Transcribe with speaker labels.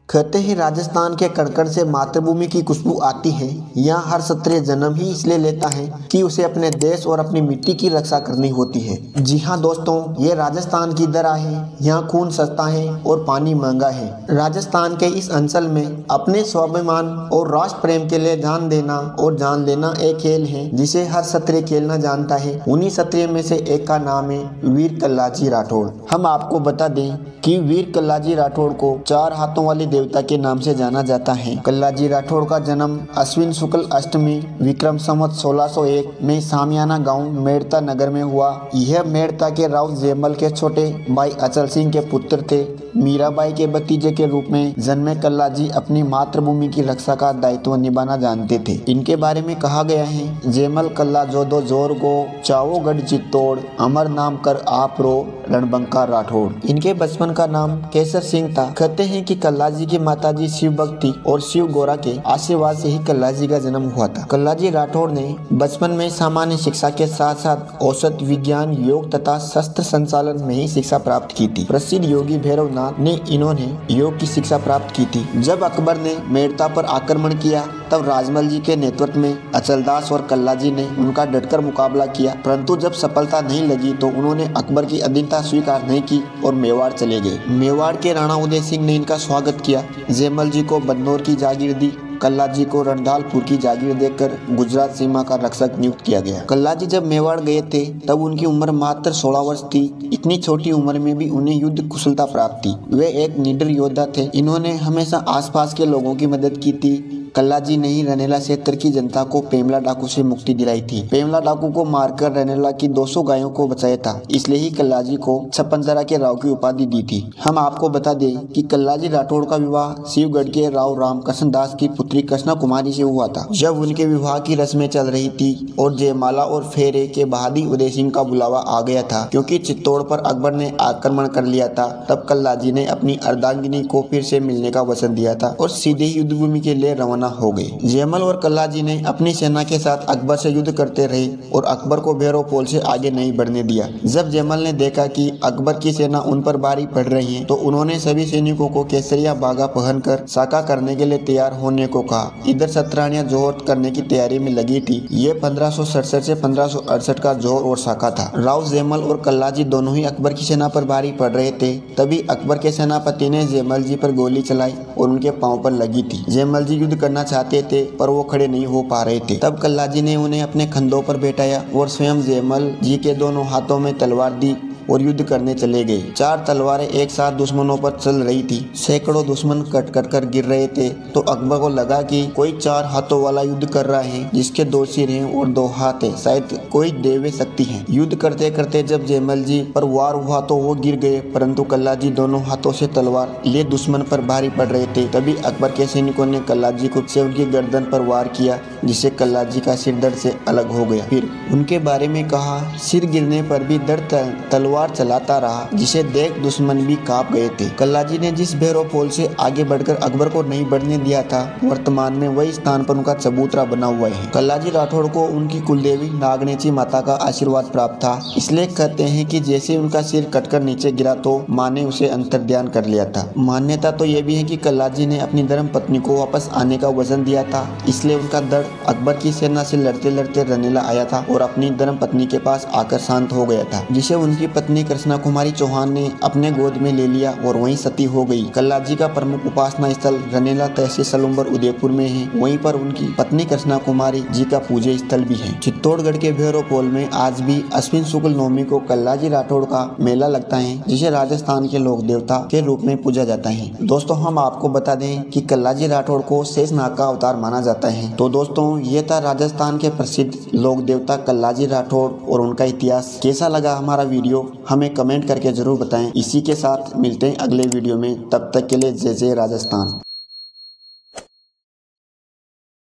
Speaker 1: कहते हैं राजस्थान के कण-कण से मातृभूमि की खुशबू आती है। यहाँ हर क्षत्रिय जन्म ही इसलिए लेता है कि उसे अपने देश और अपनी मिट्टी की रक्षा करनी होती है। जी हाँ दोस्तों, ये राजस्थान की दरा है। यहाँ खून सस्ता है और पानी महंगा है। राजस्थान के इस अंचल में अपने स्वाभिमान और राष्ट्र प्रेम के लिए जान देना और जान लेना एक खेल है जिसे हर क्षत्रिय खेलना जानता है। उन्हीं क्षत्रिय में से एक का नाम है वीर कल्लाजी राठौड़। हम आपको बता दें कि वीर कल्लाजी राठौड़ को 4 हाथों वाले देवता के नाम से जाना जाता है। कल्लाजी राठौड़ का जन्म अश्विन शुक्ल अष्टमी विक्रम संवत 1601 में सामियाना गांव मेड़ता नगर में हुआ। यह मेड़ता के राव जयमल के छोटे भाई अचल सिंह के पुत्र थे। मीराबाई के भतीजे के रूप में जन्मे कल्लाजी अपनी मातृभूमि की रक्षा का दायित्व निभाना जानते थे। इनके बारे में कहा गया है, जयमल कल्ला जोदो जोर को चावो गढ़ चित्तौड़ अमर नाम कर आप रो रणबंका राठौड़। इनके बचपन का नाम केसर सिंह था। कहते हैं कि कल्लाजी की माताजी शिव भक्ति और शिव गोरा के आशीर्वाद से ही कल्लाजी का जन्म हुआ था। कल्लाजी राठौड़ ने बचपन में सामान्य शिक्षा के साथ साथ औसत विज्ञान, योग तथा शस्त्र संचालन में ही शिक्षा प्राप्त की थी। प्रसिद्ध योगी भैरव नाथ ने इन्होंने योग की शिक्षा प्राप्त की थी। जब अकबर ने मेड़ता पर आक्रमण किया तब राजमल जी के नेतृत्व में अचलदास और कल्लाजी ने उनका डटकर मुकाबला किया, परंतु जब सफलता नहीं लगी तो उन्होंने अकबर की अधीनता स्वीकार नहीं की और मेवाड़ चले गए। मेवाड़ के राणा उदय सिंह ने इनका स्वागत किया। जयमल जी को बदनौर की जागीर दी। कल्लाजी को रणधालपुर की जागीर देकर गुजरात सीमा का रक्षक नियुक्त किया गया। कल्लाजी जब मेवाड़ गए थे तब उनकी उम्र मात्र 16 वर्ष थी। इतनी छोटी उम्र में भी उन्हें युद्ध कुशलता प्राप्त थी। वे एक निडर योद्धा थे। इन्होंने हमेशा आसपास के लोगों की मदद की थी। कल्लाजी ने ही रनेला क्षेत्र की जनता को पेमला डाकू से मुक्ति दिलाई थी। पेमला डाकू को मारकर रनेला की 200 गायों को बचाया था। इसलिए ही कल्लाजी को 56 जरा के राव की उपाधि दी थी। हम आपको बता दें कि कल्लाजी राठौड़ का विवाह शिवगढ़ के राव रामकृष्ण दास की पुत्री कृष्णा कुमारी से हुआ था। जब उनके विवाह की रस्में चल रही थी और जयमाला और फेरे के बहादी उदय सिंह का बुलावा आ गया था, क्योंकि चित्तौड़ पर अकबर ने आक्रमण कर लिया था, तब कल्लाजी ने अपनी अर्धांगिनी को फिर से मिलने का वचन दिया था और सीधे ही युद्ध भूमि के लिए रवाना हो गए। जयमल और कल्लाजी ने अपनी सेना के साथ अकबर से युद्ध करते रहे और अकबर को भैरव पोल से आगे नहीं बढ़ने दिया। जब जयमल ने देखा कि अकबर की सेना उन पर भारी पड़ रही है तो उन्होंने सभी सैनिकों को केसरिया बागा पहनकर साका करने के लिए तैयार होने को कहा। इधर सतरानिया जोहर करने की तैयारी में लगी थी। ये 1567 से 1568 का जोहर और साका था। राव जयमल और कल्लाजी दोनों ही अकबर की सेना पर भारी पड़ रहे थे। तभी अकबर के सेनापति ने जयमल जी पर गोली चलाई और उनके पांव पर लगी थी। जयमल जी युद्ध करना चाहते थे पर वो खड़े नहीं हो पा रहे थे। तब कल्लाजी ने उन्हें अपने कंधों पर बैठाया और स्वयं जयमल जी के दोनों हाथों में तलवार दी और युद्ध करने चले गए। 4 तलवारें एक साथ दुश्मनों पर चल रही थी। सैकड़ों दुश्मन कट कट कर गिर रहे थे तो अकबर को लगा कि कोई 4 हाथों वाला युद्ध कर रहा है जिसके 2 सिर हैं और 2 हाथ है, शायद कोई दैवीय शक्ति है। युद्ध करते करते जब जयमल जी पर वार हुआ तो वो गिर गए, परंतु कल्लाजी दोनों हाथों से तलवार लिए दुश्मन पर भारी पड़ रहे थे। तभी अकबर के सैनिकों ने कल्लाजी को से उनकी गर्दन पर वार किया, जिससे कल्लाजी का सिर दर्द से अलग हो गया। फिर उनके बारे में कहा, सिर गिरने पर भी दर्द तलवार चलाता रहा, जिसे देख दुश्मन भी कांप गए थे। कल्लाजी ने जिस भैरव पोल से आगे बढ़कर अकबर को नहीं बढ़ने दिया था, वर्तमान में वही स्थान पर उनका चबूतरा बना हुआ है। कल्लाजी राठौड़ को उनकी कुलदेवी नागनेची माता का आशीर्वाद प्राप्त था। इसलिए कहते हैं कि जैसे उनका सिर कटकर नीचे गिरा तो माँ ने उसे अंतर्ध्यान कर लिया था। मान्यता तो ये भी है कि कल्लाजी ने अपनी धर्म पत्नी को वापस आने का वचन दिया था, इसलिए उनका दर्द अकबर की सेना से लड़ते लड़ते रनेला आया था और अपनी धर्म पत्नी के पास आकर शांत हो गया था, जिसे उनकी पत्नी कृष्णा कुमारी चौहान ने अपने गोद में ले लिया और वहीं सती हो गई। कल्लाजी का प्रमुख उपासना स्थल रनेला तहसील सलूम्बर उदयपुर में है। वहीं पर उनकी पत्नी कृष्णा कुमारी जी का पूजा स्थल भी है। चित्तौड़गढ़ के भैरव पोल में आज भी अश्विन शुक्ल नवमी को कल्लाजी राठौड़ का मेला लगता है, जिसे राजस्थान के लोक देवता के रूप में पूजा जाता है। दोस्तों, हम आपको बता दें कि कल्लाजी राठौड़ को शेषनाग का अवतार माना जाता है। तो दोस्तों, ये था राजस्थान के प्रसिद्ध लोक देवता कल्लाजी राठौड़ और उनका इतिहास। कैसा लगा हमारा वीडियो हमें कमेंट करके जरूर बताएं। इसी के साथ मिलते हैं अगले वीडियो में। तब तक के लिए जय जय राजस्थान।